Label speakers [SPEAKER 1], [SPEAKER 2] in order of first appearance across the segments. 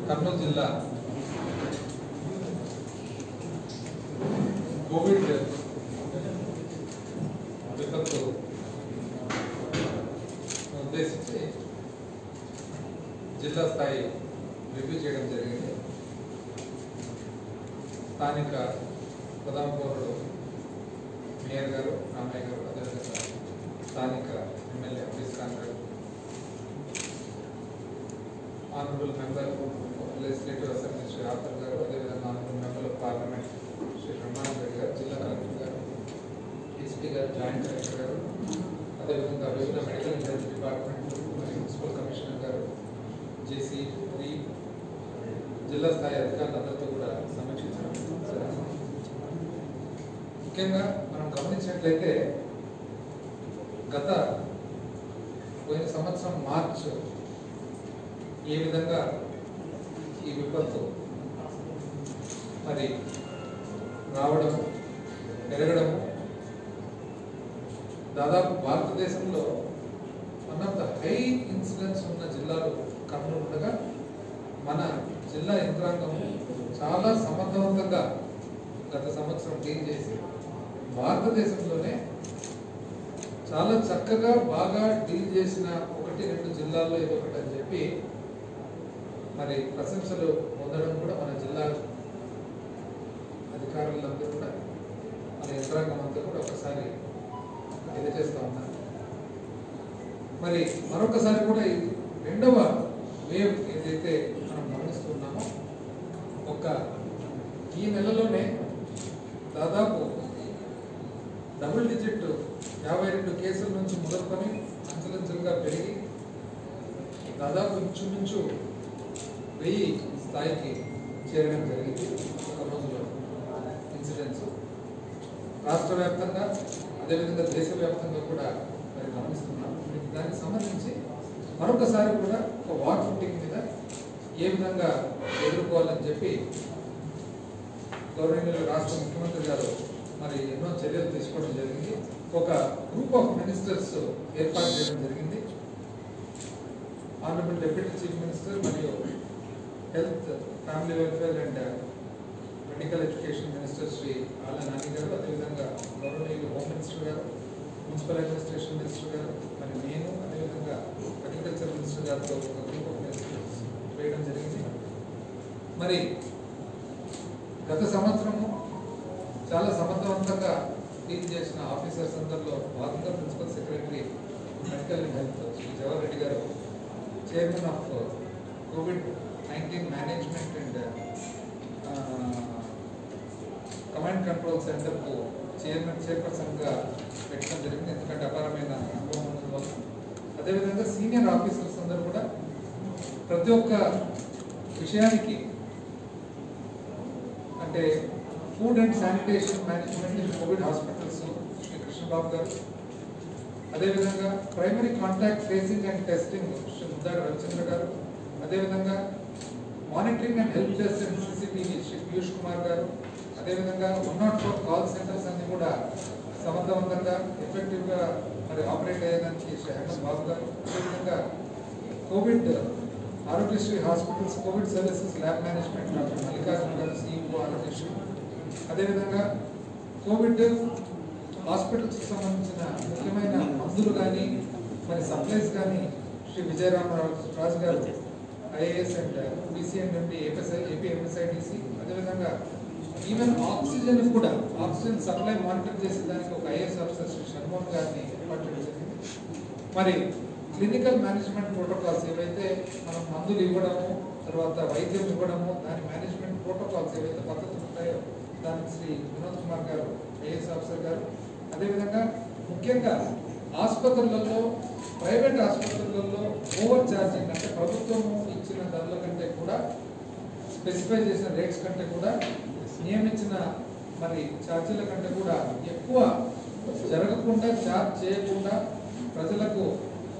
[SPEAKER 1] కర్నూలు జిల్లా కోవిడ్ విపత్తు ఉద్దేశించి జిల్లా స్థాయి రివ్యూ చేయడం జరిగింది. స్థానిక ప్రధాన పౌరుడు మేయర్ గారు, రామయ్య గారు, అదేవిధంగా స్థానిక ఎమ్మెల్యే అబ్బాస్ ఖాన్ గారు, honourable member legislative assembly Shri ఆఫర్ గారు, అదేవిధంగా honourable member of parliament Shri Brahmananda Reddy గారు, జిల్లా కలెక్టర్ గారు, ఎస్పీ గారు, జాయింట్ కలెక్టర్ గారు, అదేవిధంగా వివిధ మెడికల్ హెల్త్ డిపార్ట్మెంట్ మరియు మున్సిపల్ కమిషనర్ గారు, జేసీ జిల్లా స్థాయి అధికారులందరితో కూడా సమీక్షించడం జరిగింది. ముఖ్యంగా మనం గమనించినట్లయితే గత పోయిన సంవత్సరం మార్చ్ ఏ విధంగా ఈ విపత్తు మరి రావడము, పెరగడము, దాదాపు భారతదేశంలో one of the high incidence ఉన్న జిల్లాలు కర్నూలు ఉండగా మన జిల్లా యంత్రాంగం చాలా సమర్థవంతంగా గత సంవత్సరం డీల్ చేసి భారతదేశంలోనే చాలా చక్కగా బాగా డీల్ చేసిన 1-2 జిల్లాల్లో ఏదో ఒకటి అని చెప్పి మరి ప్రశంసలు పొందడం కూడా మన జిల్లా అధికారులందరూ కూడా మన యంత్రాంగం అంతా కూడా ఒకసారి తెలియజేస్తా ఉన్నారు. మరి మరొకసారి కూడా ఈ 2వ వేవ్ ఏదైతే మనం గమనిస్తున్నామో ఈ నెలలోనే దాదాపు డబుల్ డిజిట్ 52 కేసుల నుంచి మొదలుకొని అంచెలంచెలుగా పెరిగి దాదాపు ఇంచుమించు 1000 స్థాయికి చేరడం జరిగింది. ఒక రోజులో ఇన్సిడెంట్స్ రాష్ట్ర వ్యాప్తంగా అదేవిధంగా దేశవ్యాప్తంగా కూడా మరి గమనిస్తున్నాం. దానికి సంబంధించి మరొకసారి కూడా ఒక వార్ ఫుటింగ్ మీద ఏ విధంగా ఎదుర్కోవాలని చెప్పి గవర్నమెంట్ రాష్ట్ర ముఖ్యమంత్రి గారు మరి ఎన్నో చర్యలు తీసుకోవడం జరిగింది. ఒక గ్రూప్ ఆఫ్ మినిస్టర్స్ ఏర్పాటు చేయడం జరిగింది. ఆనరబుల్ డిప్యూటీ చీఫ్ మినిస్టర్ మరియు health, family welfare and medical education minister Shri Alla Nani గారు, అదేవిధంగా గవర్నమెంట్ హోమ్ మినిస్టర్ గారు, మున్సిపల్ అడ్మినిస్ట్రేషన్ మినిస్టర్ గారు, మరి నేను అదేవిధంగా అగ్రికల్చర్ మినిస్టర్ గారితో ఒక గ్రూప్ ఆఫ్ మినిస్టర్స్ వేయడం జరిగింది. మరి గత సంవత్సరము చాలా సమర్థవంతంగా డీల్ చేసిన ఆఫీసర్స్ అందరిలో భాగంగా principal secretary medical and health Shri Jawahar Reddy garu, chairman of COVID-19 management and command control సెంటర్కు చైర్పర్సన్గా పెట్టడం జరిగింది. ఎందుకంటే అపారమైన అనుభవం ఉండడం వల్ల. అదేవిధంగా సీనియర్ ఆఫీసర్స్ అందరూ కూడా ప్రతి ఒక్క విషయానికి అంటే food and sanitation management in covid hospitals Shri Krishnababu గారు, అదేవిధంగా primary contact tracing and testing Shri Muddada Ravichandra గారు, అదేవిధంగా monitoring and help desk and CCTV Shri Piyush Kumar గారు, అదేవిధంగా 104 కాల్ సెంటర్స్ అన్ని కూడా సమర్థవంతంగా ఎఫెక్టివ్గా మరి ఆపరేట్ అయ్యేదానికి శ్రీ అహ్మద్ బాబు గారు, అదేవిధంగా Covid Aarogyasri hospitals Covid services lab management doctor Mallikarjuna గారు, CEO ఆరోగ్యశ్రీ, అదేవిధంగా కోవిడ్ హాస్పిటల్స్కి సంబంధించిన ముఖ్యమైన మందులు కానీ మరి సప్లైస్ కానీ శ్రీ విజయరామరాజు గారు, IAS and PCM MD AP MSIDC, అదేవిధంగా ఈవెన్ ఆక్సిజన్ కూడా ఆక్సిజన్ సప్లై మానిటర్ చేసే దానికి ఒక IAS ఆఫీసర్ శ్రీ షణ్మోహన్ గారిని ఏర్పాటు చేయడం జరిగింది. మరి క్లినికల్ మేనేజ్మెంట్ ప్రోటోకాల్స్ ఏవైతే మనం మందులు ఇవ్వడము, తర్వాత వైద్యం ఇవ్వడము, దాని మేనేజ్మెంట్ ప్రోటోకాల్స్ ఏవైతే పద్ధతులు ఉంటాయో దానికి శ్రీ వినోద్ కుమార్ గారు, IAS ఆఫీసర్ గారు, అదేవిధంగా ముఖ్యంగా ఆసుపత్రులలో ప్రైవేట్ ఆసుపత్రులలో ఓవర్ ఛార్జింగ్ అంటే ప్రభుత్వము ఇచ్చిన ధరల కంటే కూడా స్పెసిఫై చేసిన రేట్స్ కంటే కూడా నియమించిన మరి ఛార్జీల కంటే కూడా ఎక్కువ జరగకుండా ఛార్జ్ చేయకుండా ప్రజలకు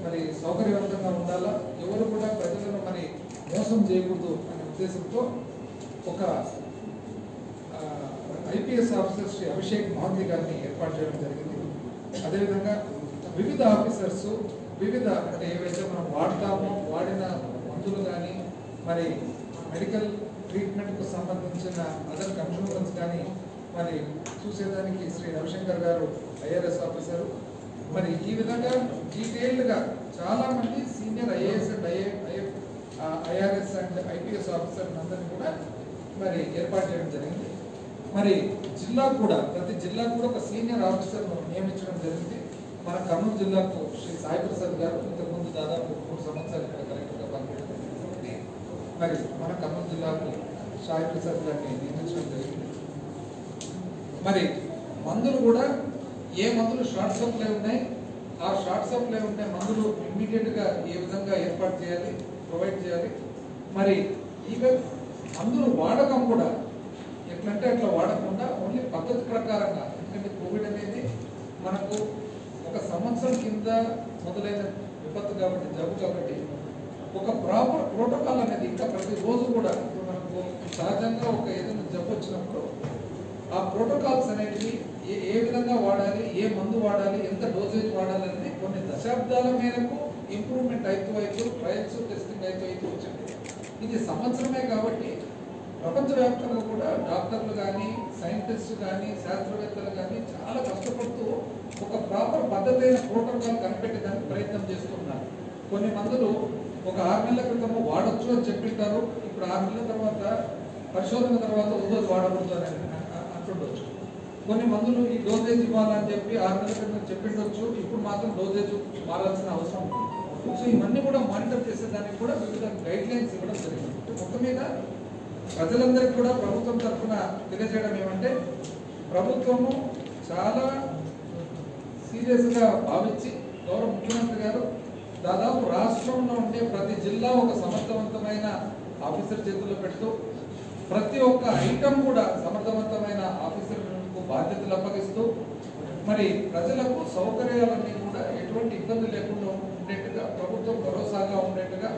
[SPEAKER 1] మరి సౌకర్యవంతంగా ఉండాలా, ఎవరు కూడా ప్రజలను మరి మోసం చేయకూడదు అనే ఉద్దేశంతో ఒక IPS ఆఫీసర్ శ్రీ అభిషేక్ మహంతి గారిని ఏర్పాటు చేయడం జరిగింది. అదేవిధంగా వివిధ ఆఫీసర్స్ వివిధ అంటే ఏవైతే మనం వాడతామో వాడిన మందులు కానీ మరి మెడికల్ ట్రీట్మెంట్కు సంబంధించిన అదర్ కన్సూమర్స్ కానీ మరి చూసేదానికి శ్రీ రవిశంకర్ గారు ఐఆర్ఎస్ ఆఫీసరు. మరి ఈ విధంగా డీటెయిల్డ్గా చాలామంది senior IAS and IRS and IPS officer అందరినీ కూడా మరి ఏర్పాటు చేయడం జరిగింది. మరి జిల్లాకు కూడా ప్రతి జిల్లాకు కూడా ఒక సీనియర్ ఆఫీసర్ను నియమించడం జరిగింది. మన కర్నూలు జిల్లాకు శ్రీ సాయి ప్రసాద్ గారు ఇంతకుముందు దాదాపు 3 సంవత్సరాలు ఇక్కడ కలెక్టర్గా పనిచేయడం. మరి మన కర్నూలు జిల్లాకు సాయి ప్రసాద్ గారిని నియమించడం జరిగింది. మరి మందులు కూడా ఏ మందులు షార్ట్ సప్లై ఉన్నాయి, ఆ షార్ట్ సప్లై ఉండే మందులు ఇమ్మీడియట్గా ఏ విధంగా ఏర్పాటు చేయాలి, ప్రొవైడ్ చేయాలి. మరి ఈవెన్ మందులు వాడకం కూడా ఎట్లంటే అట్లా వాడకుండా ఓన్లీ పద్ధతి ప్రకారంగా, ఎందుకంటే కోవిడ్ అనేది మనకు 1 సంవత్సరం కింద మొదలైన విపత్తు కాబట్టి, జబ్బు కాబట్టి ఒక ప్రాపర్ ప్రోటోకాల్ అనేది ఇంకా ప్రతిరోజు కూడా మనకు సహజంగా ఒక ఏదైనా జబ్బు వచ్చినప్పుడు ఆ ప్రోటోకాల్స్ అనేవి ఏ విధంగా వాడాలి, ఏ మందు వాడాలి, ఎంత డోసేజ్ వాడాలి అనేది కొన్ని దశాబ్దాల మేరకు ఇంప్రూవ్మెంట్ అవుతూ ట్రయల్స్ టెస్టింగ్ అవుతూ వచ్చింది. ఇది సంవత్సరమే కాబట్టి ప్రపంచవ్యాప్తంగా కూడా డాక్టర్లు కానీ, సైంటిస్టులు కానీ, శాస్త్రవేత్తలు కానీ చాలా కష్టపడుతూ ఒక ప్రాపర్ పద్ధతైన ప్రోటోకాల్ కనిపెట్టడానికి ప్రయత్నం చేస్తున్నారు. కొన్ని మందులు ఒక 6 నెలల క్రితము వాడచ్చు అని చెప్పింటారు, ఇప్పుడు 6 నెలల తర్వాత పరిశోధన తర్వాత రోజు వాడకూడదు అని అంటుండొచ్చు. కొన్ని మందులు ఈ డోసేజ్ ఇవ్వాలని చెప్పి 6 నెలల క్రితం చెప్పిండొచ్చు, ఇప్పుడు మాత్రం డోసేజ్ మారాల్సిన అవసరం ఉంది. సో ఇవన్నీ కూడా మానిటర్ చేసేదానికి కూడా వివిధ గైడ్ లైన్స్ ఇవ్వడం జరిగింది. మొత్తం మీద ప్రజలందరికీ కూడా ప్రభుత్వం తరఫున తెలియజేయడం ఏమంటే, ప్రభుత్వము చాలా సీరియస్గా భావించి గౌరవ ముఖ్యమంత్రి గారు దాదాపు రాష్ట్రంలో ఉండే ప్రతి జిల్లా ఒక సమర్థవంతమైన ఆఫీసర్ చేతుల్లో పెడుతూ ప్రతి ఒక్క ఐటమ్ కూడా సమర్థవంతమైన ఆఫీసర్లకు బాధ్యతలు అప్పగిస్తూ మరి ప్రజలకు సౌకర్యాలన్నీ కూడా ఎటువంటి ఇబ్బంది లేకుండా ఉండేట్టుగా, ప్రభుత్వం భరోసాగా ఉండేట్టుగా,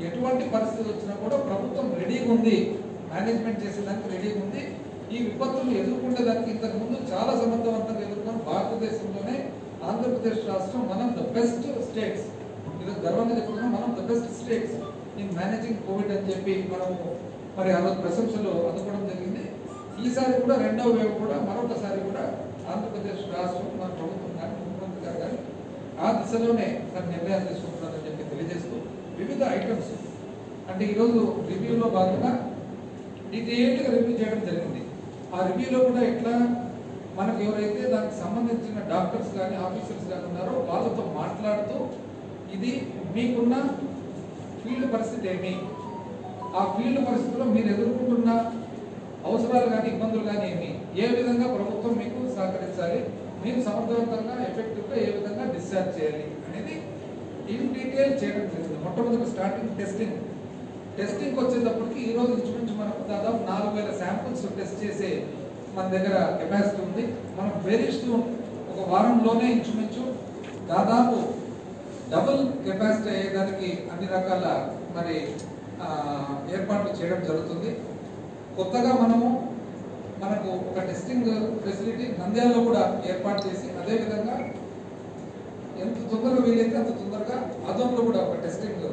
[SPEAKER 1] ఎటువంటి పరిస్థితి వచ్చినా కూడా ప్రభుత్వం రెడీగా ఉంది, మేనేజ్మెంట్ చేసేదానికి రెడీగా ఉంది. ఈ విపత్తులు ఎదుర్కొనేదానికి ఇంతకుముందు చాలా సమర్థవంతంగా ఎదుర్కొని భారతదేశంలోనే ఆంధ్రప్రదేశ్ రాష్ట్రం మనం ద బెస్ట్ స్టేట్స్, ఈరోజు గర్వంగా చెప్తున్నాం, మనం the best states in managing Covid అని చెప్పి మనము మరి ఆ రోజు ప్రశంసలు అందుకోవడం జరిగింది. ఈసారి కూడా 2వ వేవ్ కూడా మరొకసారి కూడా ఆంధ్రప్రదేశ్ రాష్ట్రం మన ప్రభుత్వం కానీ, ముఖ్యమంత్రి గారు కానీ ఆ దిశలోనే తన నిర్ణయాలు తీసుకుంటున్నారని చెప్పి తెలియజేస్తూ వివిధ ఐటమ్స్ అంటే ఈరోజు రివ్యూలో భాగంగా డీటెయిల్డ్గా రివ్యూ చేయడం జరిగింది. ఆ రివ్యూలో కూడా ఎట్లా మనకు ఎవరైతే దానికి సంబంధించిన డాక్టర్స్ కానీ, ఆఫీసర్స్ కానీ ఉన్నారో వాళ్ళతో మాట్లాడుతూ ఇది మీకున్న ఫీల్డ్ పరిస్థితి ఏమి, ఆ ఫీల్డ్ పరిస్థితుల్లో మీరు ఎదుర్కొంటున్న అవసరాలు కానీ, ఇబ్బందులు కానీ ఏమి, ఏ విధంగా ప్రభుత్వం మీకు సహకరించాలి, మీరు సమర్థవంతంగా ఎఫెక్టివ్గా ఏ విధంగా డిశ్చార్జ్ చేయాలి అనేది ఇన్ డీటెయిల్ చేయడం జరిగింది. మొట్టమొదటి స్టార్టింగ్ టెస్టింగ్కి వచ్చేటప్పటికి ఈ రోజు ఇంచుమించు మనకు దాదాపు 4000 శాంపుల్స్ టెస్ట్ చేసే మన దగ్గర కెపాసిటీ ఉంది. మనం వెరీ సూన్ ఒక వారంలోనే ఇంచుమించు దాదాపు డబుల్ కెపాసిటీ అయ్యేదానికి అన్ని రకాల మరి ఏర్పాట్లు చేయడం జరుగుతుంది. కొత్తగా మనకు ఒక టెస్టింగ్ ఫెసిలిటీ నంద్యాలలో కూడా ఏర్పాటు చేసి, అదేవిధంగా ఎంత తొందరగా వీలైతే అంత తొందరగా ఆదోన్లో కూడా ఒక టెస్టింగ్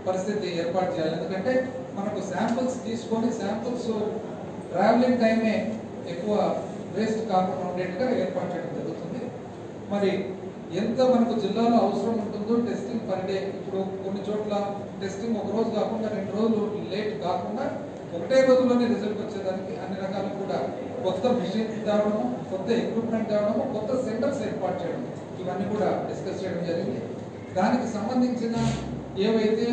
[SPEAKER 1] పరిస్థితి ఏర్పాటు చేయాలి. ఎందుకంటే మనకు శాంపుల్స్ తీసుకొని శాంపుల్స్ ట్రావెలింగ్ టైమే ఎక్కువ వేస్ట్ కాకుండా ఉండేట్టుగా ఏర్పాటు చేయడం జరుగుతుంది. మరి ఎంత మనకు జిల్లాలో అవసరం ఉంటుందో టెస్టింగ్ పర్ డే, ఇప్పుడు కొన్ని చోట్ల టెస్టింగ్ ఒక రోజు కాకుండా 2 రోజులు లేట్ కాకుండా ఒకటే రోజులోనే రిజల్ట్ వచ్చేదానికి అన్ని రకాలు కూడా కొత్త మిషన్ తేవడము, కొత్త ఎక్విప్మెంట్ తేవడము, కొత్త సెంటర్స్ ఏర్పాటు చేయడం, ఇవన్నీ కూడా డిస్కస్ చేయడం జరిగింది. దానికి సంబంధించిన ఏవైతే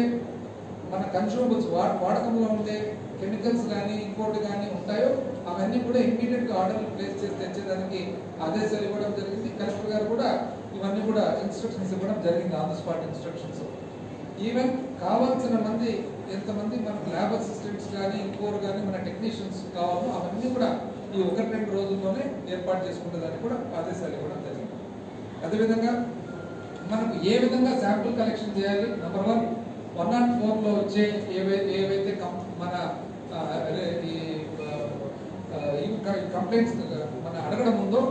[SPEAKER 1] మన కన్స్యూమబుల్స్ వాడకంలో ఉండే కెమికల్స్ కానీ, ఇంకోటి కానీ ఉంటాయో అవన్నీ కూడా ఇమ్మీడియట్గా ఆర్డర్లు ప్లేస్ చేసి తెచ్చేదానికి ఆదేశాలు ఇవ్వడం జరిగింది. కలెక్టర్ గారు కూడా ఇవన్నీ కూడా ఇన్స్ట్రక్షన్స్ ఇవ్వడం జరిగింది, on the spot instructions. Even కావాల్సిన మంది ఎంతమంది మనకు ల్యాబ్ అసిస్టెంట్స్ కానీ, ఇంకోరు కానీ, మన టెక్నీషియన్స్ కావాలో అవన్నీ కూడా ఈ 1-2 రోజుల్లోనే ఏర్పాటు చేసుకునేదానికి కూడా ఆదేశాలు ఇవ్వడం జరిగింది. అదేవిధంగా మనకు ఏ విధంగా శాంపుల్ కలెక్షన్ చేయాలి, నెంబర్ 1 104లో వచ్చే ఏవైతే మన కంప్లైంట్స్ మన అడగడం ఉందో,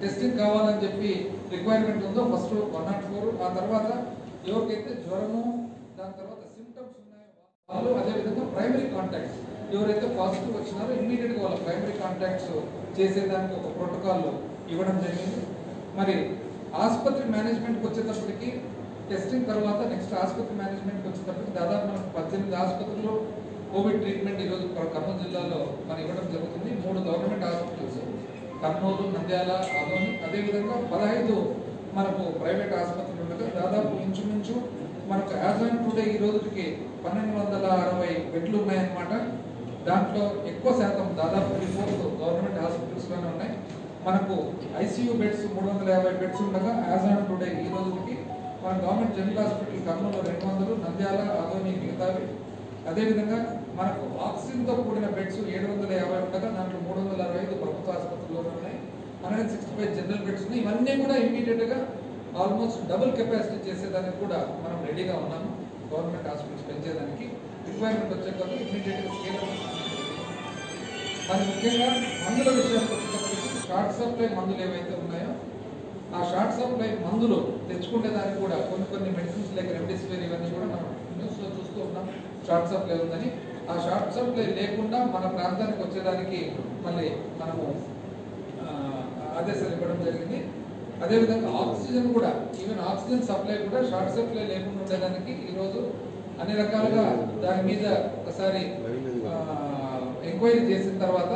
[SPEAKER 1] టెస్టింగ్ కావాలని చెప్పి రిక్వైర్మెంట్ ఉందో, ఫస్ట్ 104, ఆ తర్వాత ఎవరికైతే జ్వరము, దాని తర్వాత వాళ్ళు అదేవిధంగా ప్రైమరీ కాంటాక్ట్స్ ఎవరైతే పాజిటివ్ వచ్చినారో ఇమ్మీడియట్గా వాళ్ళ ప్రైమరీ కాంటాక్ట్స్ చేసేదానికి ఒక ప్రోటోకాల్ ఇవ్వడం జరిగింది. మరి ఆసుపత్రి మేనేజ్మెంట్కి వచ్చేటప్పటికి టెస్టింగ్ తర్వాత నెక్స్ట్ ఆసుపత్రి మేనేజ్మెంట్కి వచ్చేటప్పటికి దాదాపు మనకు 18 ఆసుపత్రులు కోవిడ్ ట్రీట్మెంట్ ఈరోజు కర్నూలు జిల్లాలో మనం ఇవ్వడం జరుగుతుంది. 3 గవర్నమెంట్ హాస్పిటల్స్ కర్నూలు, నంద్యాల, ఆదోని, అదేవిధంగా 15 మనకు ప్రైవేట్ ఆసుపత్రులు ఉండగా దాదాపు ఇంచుమించు మనకు యాజ్ ఆన్ టుడే ఈ రోజుకి 1260 బెడ్లు ఉన్నాయన్నమాట. దాంట్లో ఎక్కువ శాతం దాదాపు 3/4 గవర్నమెంట్ హాస్పిటల్స్లోనే ఉన్నాయి. మనకు ఐసీయూ బెడ్స్ 350 బెడ్స్ ఉండగా యాజ్ ఆన్ టుడే ఈ రోజుకి మన government general hospital Kurnool 200, Nandyal, Adoni మిగతావి. అదేవిధంగా మనకు ఆక్సిజన్తో కూడిన బెడ్స్ 750 ఉండగా దాంట్లో 365 ప్రభుత్వ ఆసుపత్రుల్లో ఉన్నాయి. 165 జనరల్ బెడ్స్ ఉన్నాయి. ఇవన్నీ కూడా ఇమీడియట్గా ఆల్మోస్ట్ డబుల్ కెపాసిటీ చేసేదానికి కూడా మనం రెడీగా ఉన్నాము. గవర్నమెంట్ హాస్పిటల్స్ పెంచేదానికి రిక్వైర్మెంట్ వచ్చే కొద్ది ఇమీడియట్గా స్కేల్ మరి ముఖ్యంగా మందుల విషయానికి వచ్చేటప్పటికి షార్ట్ సప్లై మందులు ఏవైతే ఉన్నాయో ఆ షార్ట్ సప్లై మందులు తెచ్చుకునే దానికి కూడా కొన్ని మెడిసిన్స్ లైక్ రెమ్డెసివిర్ ఇవన్నీ కూడా మనం న్యూస్లో చూస్తూ ఉన్నాం షార్ట్ సప్లై ఉందని. ఆ షార్ట్ సప్లై లేకుండా మన ప్రాంతానికి వచ్చేదానికి మళ్ళీ మనము ఆదేశాలు ఇవ్వడం జరిగింది. అదేవిధంగా ఆక్సిజన్ కూడా ఈవెన్ ఆక్సిజన్ సప్లై కూడా షార్ట్ సప్లై లేకుండా ఉండేదానికి ఈరోజు అన్ని రకాలుగా దాని మీద ఒకసారి ఎంక్వైరీ చేసిన తర్వాత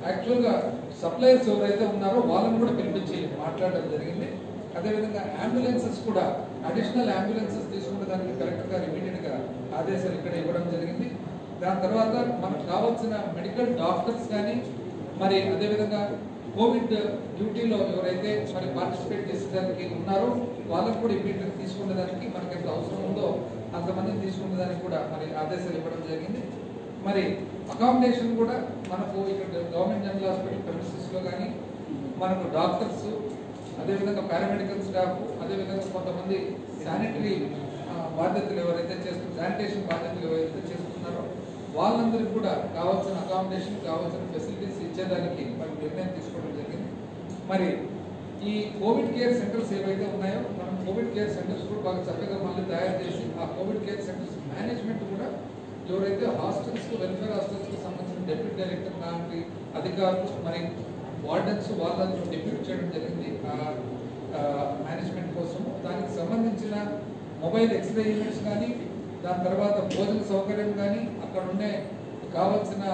[SPEAKER 1] యాక్చువల్గా సప్లయర్స్ ఎవరైతే ఉన్నారో వాళ్ళని కూడా పిలిపించి మాట్లాడడం జరిగింది. అదేవిధంగా అంబులెన్సెస్ కూడా అడిషనల్ అంబులెన్సెస్ తీసుకునే దానికి కలెక్టర్ గారు ఇమీడియట్గా ఆదేశాలు ఇక్కడ ఇవ్వడం జరిగింది. దాని తర్వాత మనకు కావాల్సిన మెడికల్ డాక్టర్స్ కానీ మరి అదేవిధంగా కోవిడ్ డ్యూటీలో ఎవరైతే మరి పార్టిసిపేట్ చేసేదానికి ఉన్నారో వాళ్ళకు కూడా ఇమీడియట్గా తీసుకునేదానికి మనకి ఎంత అవసరం ఉందో అంతమందిని తీసుకునేదానికి కూడా మరి ఆదేశాలు ఇవ్వడం జరిగింది. మరి అకామిడేషన్ కూడా మనకు ఇక్కడ గవర్నమెంట్ జనరల్ హాస్పిటల్ ప్రెమిసెస్లో కానీ మనకు డాక్టర్స్, అదేవిధంగా పారామెడికల్ స్టాఫ్, అదేవిధంగా కొంతమంది శానిటరీ బాధ్యతలు ఎవరైతే చేస్తున్నారు, శానిటేషన్ బాధ్యతలు ఎవరైతే చేస్తున్నారో వాళ్ళందరికీ కూడా కావాల్సిన అకామిడేషన్, కావాల్సిన ఫెసిలిటీస్ ఇచ్చేదానికి మనం నిర్ణయం తీసుకోవడం జరిగింది. మరి ఈ కోవిడ్ కేర్ సెంటర్స్ ఏవైతే ఉన్నాయో మనం కోవిడ్ కేర్ సెంటర్స్ కూడా బాగా చక్కగా మళ్ళీ తయారు చేసి ఆ కోవిడ్ కేర్ సెంటర్స్ మేనేజ్మెంట్ కూడా ఎవరైతే హాస్టల్స్, వెల్ఫేర్ హాస్టల్స్కి సంబంధించిన డెప్యూటీ డైరెక్టర్ లాంటి అధికారులు మరి వార్డెన్స్ వాళ్ళందరూ డెప్యూట్ చేయడం జరిగింది మేనేజ్మెంట్ కోసం. దానికి సంబంధించిన మొబైల్ ఎక్స్రే యూనిట్స్ కానీ దాని తర్వాత భోజన సౌకర్యం కానీ అక్కడ ఉండే కావాల్సిన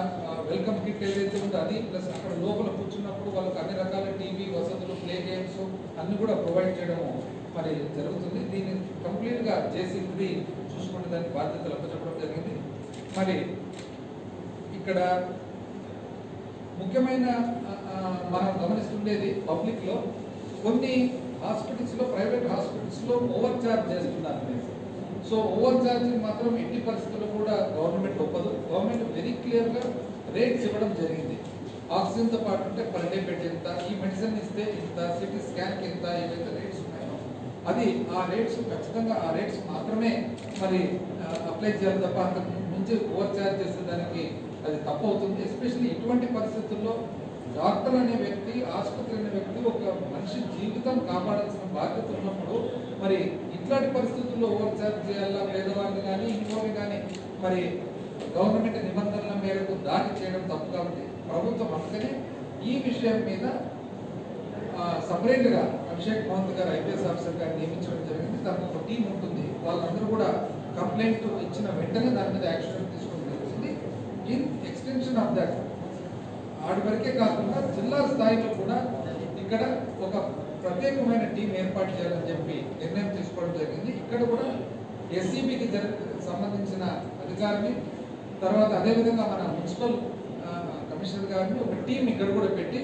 [SPEAKER 1] వెల్కమ్ కిట్ ఏదైతే ఉందో అది ప్లస్ అక్కడ లోపల కూర్చున్నప్పుడు వాళ్ళకి అన్ని రకాల టీవీ వసతులు, ప్లే గేమ్స్ అన్నీ కూడా ప్రొవైడ్ చేయడము మరి జరుగుతుంది. దీన్ని కంప్లీట్గా JC3 చూసుకునే దానికి బాధ్యతలు అప్పచెప్పడం జరిగింది. మరి ఇక్కడ ముఖ్యమైన మనం గమనిస్తుండేది పబ్లిక్లో కొన్ని హాస్పిటల్స్లో, ప్రైవేట్ హాస్పిటల్స్లో ఓవర్ ఛార్జ్ చేస్తున్నారు. సో ఓవర్ ఛార్జింగ్ మాత్రం ఎట్టి పరిస్థితుల్లో కూడా గవర్నమెంట్ ఒప్పదు. గవర్నమెంట్ వెరీ క్లియర్గా రేట్స్ ఇవ్వడం జరిగింది. ఆక్సిజన్తో పాటు ఉంటే పర్ డే బెడ్ ఎంత, ఈ మెడిసిన్ ఇస్తే ఇంత, సిటీ స్కాన్కి ఎంత, ఏవైతే రేట్స్ ఉన్నాయో అది ఆ రేట్స్ ఖచ్చితంగా ఆ రేట్స్ మాత్రమే మరి అప్లై చేయాలి తప్ప అంతకు మించి ఓవర్ ఛార్జ్ చేసేదానికి అది తప్పు అవుతుంది. ఎస్పెషల్లీ ఇటువంటి పరిస్థితుల్లో డాక్టర్ అనే వ్యక్తి, ఆసుపత్రి అనే వ్యక్తి ఒక మనిషి జీవితం కాపాడాల్సిన బాధ్యత ఉన్నప్పుడు మరి ఇట్లాంటి పరిస్థితుల్లో ఓవర్ ఛార్జ్ చేయాలా, పేదవాళ్ళని కానీ ఇంకోవి కానీ మరి గవర్నమెంట్ నిబంధనల మేరకు దాడి చేయడం తప్పు. కాబట్టి ప్రభుత్వం అందుకనే ఈ విషయం మీద సపరేట్గా అభిషేక్ మహంత్ గారు IPS ఆఫీసర్ గారు నియమించడం జరిగింది. దానికి ఒక టీం ఉంటుంది. వాళ్ళందరూ కూడా కంప్లైంట్ ఇచ్చిన వెంటనే దాని మీద యాక్షన్ తీసుకోవడం జరుగుతుంది. ఇన్ ఎక్స్టెన్షన్ ఆఫ్ దట్ ఆడి వరకే కాకుండా జిల్లా స్థాయిలో కూడా ఇక్కడ ఒక ప్రత్యేకమైన టీం ఏర్పాటు చేయాలని చెప్పి నిర్ణయం తీసుకోవడం జరిగింది. ఇక్కడ కూడా SCBకి సంబంధించిన అధికారిని, తర్వాత అదేవిధంగా మన మున్సిపల్ కమిషనర్ గారిని ఒక టీం ఇక్కడ కూడా పెట్టి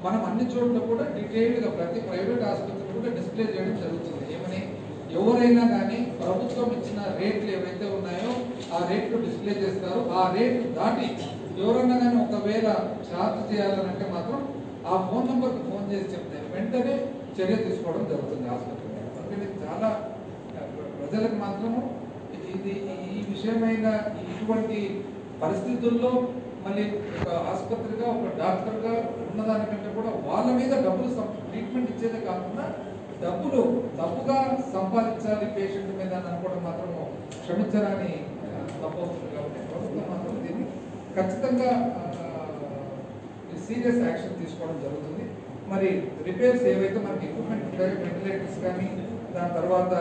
[SPEAKER 1] మనం అన్ని చోట్ల కూడా డీటెయిల్డ్గా ప్రతి ప్రైవేట్ ఆసుపత్రి కూడా డిస్ప్లే చేయడం జరుగుతుంది. ఏమని ఎవరైనా కానీ ప్రభుత్వం ఇచ్చిన రేట్లు ఏవైతే ఉన్నాయో ఆ రేట్లు డిస్ప్లే చేస్తారు. ఆ రేట్లు దాటి ఎవరన్నా కానీ ఒకవేళ ఛార్జ్ చేయాలనంటే మాత్రం ఆ ఫోన్ నెంబర్కి ఫోన్ చేసి చెప్తే వెంటనే చర్య తీసుకోవడం జరుగుతుంది ఆసుపత్రి. అందుకని చాలా ప్రజలకు మాత్రము ఇది ఈ విషయమైన ఇటువంటి పరిస్థితుల్లో మళ్ళీ ఒక ఆసుపత్రిగా ఒక డాక్టర్గా ఉన్నదానికంటే కూడా వాళ్ళ మీద డబ్బులు ట్రీట్మెంట్ ఇచ్చేదే కాకుండా డబ్బులు తప్పుగా సంపాదించాలి పేషెంట్ మీద అనుకోవడం మాత్రము క్షమించరాని తప్పవుతుంది కాబట్టి ప్రభుత్వం మాత్రం దీన్ని ఖచ్చితంగా సీరియస్ యాక్షన్ తీసుకోవడం జరుగుతుంది. మరి రిపేర్స్ ఏవైతే మనకి ఎక్విప్మెంట్ ఉంటాయో వెంటిలేటర్స్ కానీ దాని తర్వాత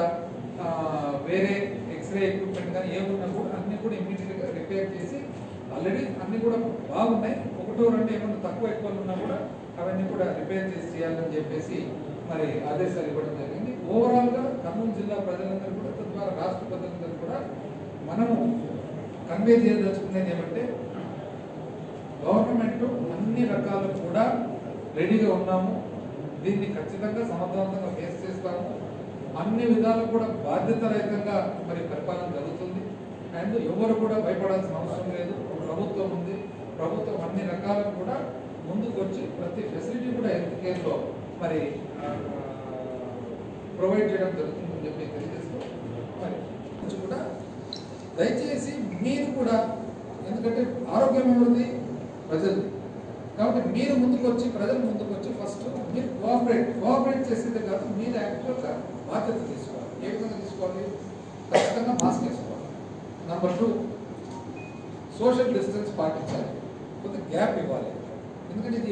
[SPEAKER 1] వేరే ఎక్స్రే ఎక్విప్మెంట్ కానీ ఏమున్నా కూడా అన్నీ కూడా ఇమ్మీడియట్గా రిపేర్ చేసి ఆల్రెడీ అన్నీ కూడా బాగున్నాయి. ఒకటో రెండు ఏమన్నా తక్కువ ఎక్కువ ఉన్నా కూడా అవన్నీ కూడా రిపేర్ చేసి చేయాలని చెప్పేసి మరి ఆదేశాలు ఇవ్వడం జరిగింది. ఓవరాల్గా కర్నూలు జిల్లా ప్రజలందరూ కూడా తద్వారా రాష్ట్ర ప్రజలందరూ కూడా మనము కన్వే చేయదలుచుకునేది ఏమంటే గవర్నమెంట్ అన్ని రకాలు కూడా రెడీగా ఉన్నాము, దీన్ని ఖచ్చితంగా సమర్థవంతంగా ఫేస్ చేస్తాము, అన్ని విధాలు కూడా బాధ్యతారహితంగా మరి పరిపాలన జరుగుతుంది. అండ్ ఎవరు కూడా భయపడాల్సిన అవసరం లేదు. ప్రభుత్వం ఉంది, ప్రభుత్వం అన్ని రకాలు కూడా ముందుకు వచ్చి ప్రతి ఫెసిలిటీ కూడా హెల్త్ కేర్లో మరి ప్రొవైడ్ చేయడం జరుగుతుందని చెప్పి తెలియజేస్తూ మరి కూడా దయచేసి మీరు కూడా, ఎందుకంటే ఆరోగ్యం ఎవరిది? ప్రజలు. కాబట్టి మీరు ముందుకు వచ్చి ప్రజలు ముందుకు వచ్చి ఫస్ట్ మీరు కోఆపరేట్ చేసేదే కాదు, మీరు యాక్చువల్గా బాధ్యత తీసుకోవాలి. ఏ విధంగా తీసుకోవాలి? ఖచ్చితంగా మాస్క్ వేసుకోవాలి. నెంబర్ 2, సోషల్ డిస్టెన్స్ పాటించాలి, కొంత గ్యాప్ ఇవ్వాలి. ఎందుకంటే ఇది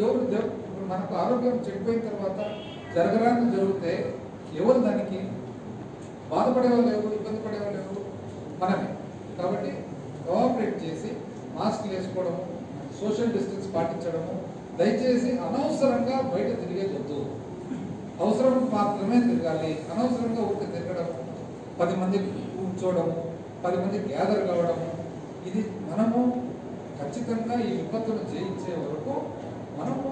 [SPEAKER 1] ఇప్పుడు మనకు ఆరోగ్యం చెడిపోయిన తర్వాత జరగరాని జరిగితే ఎవరు దానికి బాధపడే వాళ్ళు ఎవరు, ఇబ్బంది పడే వాళ్ళు ఎవరు? మనమే. కాబట్టి కోఆపరేట్ చేసి మాస్క్ వేసుకోవడము, సోషల్ డిస్టెన్స్ పాటించడము, దయచేసి అనవసరంగా బయట తిరిగేది వద్దు. అవసరం మాత్రమే తిరగాలి. అనవసరంగా ఊరికి తిరగడము, 10 మంది కూర్చోవడము, 10 మంది గ్యాదర్ కావడము, ఇది మనము ఖచ్చితంగా ఈ విపత్తును జయించే వరకు మనము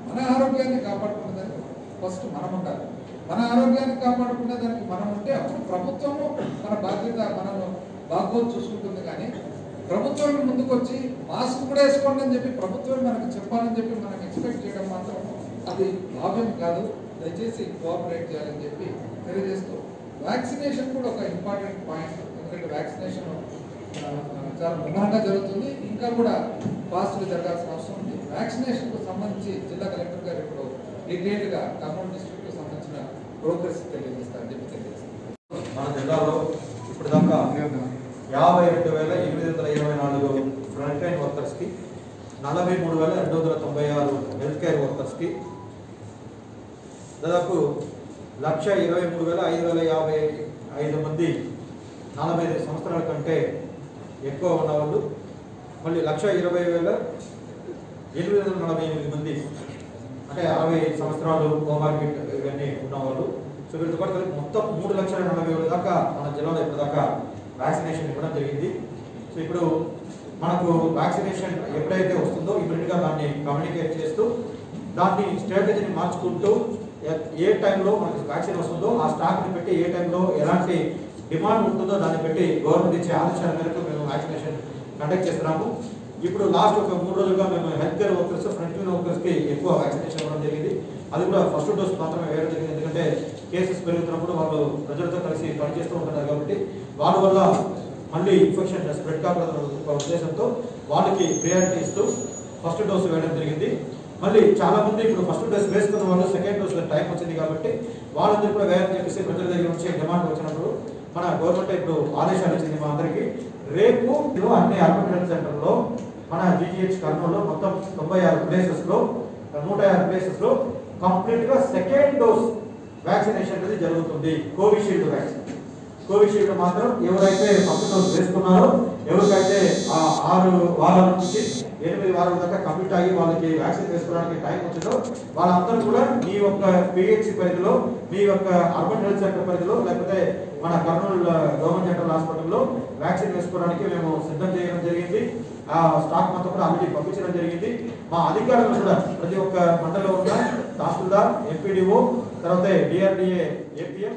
[SPEAKER 1] మన ఆరోగ్యాన్ని కాపాడుకునేదానికి ఫస్ట్ మనం ఉండాలి. మన ఆరోగ్యాన్ని కాపాడుకునే దానికి మనం ఉంటే అప్పుడు ప్రభుత్వము మన బాధ్యత మనము బాగోదు చూసుకుంటుంది. కానీ ప్రభుత్వం ముందుకు వచ్చి మాస్క్ కూడా వేసుకోండి అని చెప్పి ప్రభుత్వం మనకు చెప్పాలని చెప్పి మనం ఎక్స్పెక్ట్ చేయడం మాత్రం అది లాభం కాదు. దయచేసి కోఆపరేట్ చేయాలని చెప్పి తెలియజేస్తూ, వ్యాక్సినేషన్ కూడా ఒక ఇంపార్టెంట్ పాయింట్. ఎందుకంటే వ్యాక్సినేషన్ చాలా ముమ్మరంగా జరుగుతుంది, ఇంకా కూడా ఫాస్ట్గా జరగాల్సిన అవసరం ఉంది. వ్యాక్సినేషన్కు సంబంధించి జిల్లా కలెక్టర్ గారు ఇప్పుడు డీటెయిల్గా కర్నూలు డిస్ట్రిక్ట్కి సంబంధించిన ప్రోగ్రెస్ తెలియజేస్తారని చెప్పి తెలియజేస్తారు.
[SPEAKER 2] మన జిల్లాలో ఇప్పుడు దాకా 52,824 ఫ్రంట్ లైన్ వర్కర్స్కి, 43,296 హెల్త్ కేర్ వర్కర్స్కి, దాదాపు 1,23,555 మంది 45 సంవత్సరాల కంటే ఎక్కువ ఉన్నవాళ్ళు, మళ్ళీ 1,20,848 మంది అంటే 60 సంవత్సరాలు కోమార్బిడ్ ఇవన్నీ ఉన్నవాళ్ళు. సో వీటితో పాటు కలిపి మొత్తం 3,40,000 దాకా మన జిల్లాలో ఇప్పటిదాకా వ్యాక్సినేషన్ ఇవ్వడం జరిగింది. సో ఇప్పుడు మనకు వ్యాక్సినేషన్ ఎప్పుడైతే వస్తుందో ఇమీడియట్గా దాన్ని కమ్యూనికేట్ చేస్తూ దాన్ని స్ట్రాటజీని మార్చుకుంటూ ఏ టైంలో మనకి వ్యాక్సిన్ వస్తుందో ఆ స్టాక్ని పెట్టి ఏ టైంలో ఎలాంటి డిమాండ్ ఉంటుందో దాన్ని పెట్టి గవర్నమెంట్ ఇచ్చే ఆదేశాల మేరకు మేము వ్యాక్సినేషన్ కండక్ట్ చేస్తున్నాము. ఇప్పుడు లాస్ట్ ఒక 3 రోజులుగా మేము health care workers, front line వర్కర్స్కి ఎక్కువ వ్యాక్సినేషన్ ఇవ్వడం జరిగింది. అది కూడా ఫస్ట్ డోస్ మాత్రమే వేయడం జరిగింది. ఎందుకంటే కేసెస్ పెరుగుతున్నప్పుడు వాళ్ళు ప్రజలతో కలిసి పనిచేస్తూ ఉంటున్నారు కాబట్టి వాళ్ళ వల్ల మళ్ళీ ఇన్ఫెక్షన్ స్ప్రెడ్ కాకూడదు ఉద్దేశంతో వాళ్ళకి ప్రియారిటీ ఇస్తూ ఫస్ట్ డోస్ వేయడం జరిగింది. మళ్ళీ చాలా మంది ఇప్పుడు ఫస్ట్ డోస్ వేసుకున్న వాళ్ళు సెకండ్ డోస్ టైం వచ్చింది కాబట్టి వాళ్ళందరూ కూడా వేయాలని చెప్పేసి ప్రజల దగ్గర నుంచి డిమాండ్ వచ్చినప్పుడు మన గవర్నమెంట్ ఇప్పుడు ఆదేశాలు ఇచ్చింది మా అందరికీ. రేపు అన్ని అర్బన్ హెల్త్ సెంటర్లో మన జీజీహెచ్ కర్నూలులో మొత్తం 96 ప్లేసెస్లో 150 ప్లేసెస్లో కంప్లీట్గా సెకండ్ డోస్ వ్యాక్సినేషన్ అనేది జరుగుతుంది. Covishield vaccine. కోవిషీల్డ్ మాత్రం ఎవరైతే ఫస్ట్ డోస్ వేసుకున్నారో, ఎవరికైతే 6 వారాల నుంచి 8 వారాల దాకా కంప్లీట్ అయ్యి వాళ్ళకి వ్యాక్సిన్ వేసుకోవడానికి టైం వచ్చిందో వాళ్ళందరూ కూడా మీ యొక్క పిహెచ్సి పరిధిలో, మీ యొక్క అర్బన్ హెల్త్ సెంటర్ పరిధిలో, లేకపోతే మన కర్నూలు గవర్నమెంట్ జనరల్ హాస్పిటల్లో వ్యాక్సిన్ వేసుకోవడానికి మేము సిద్ధం చేయడం జరిగింది. ఆ స్టాక్ మొత్తం కూడా ఆల్రెడీ పంపించడం జరిగింది. మా అధికారులు కూడా ప్రతి ఒక్క మండలంలో ఉన్న తహసీల్దార్, ఎంపీడీఓ, తర్వాత డిఆర్డీఏ, ఏపీఎం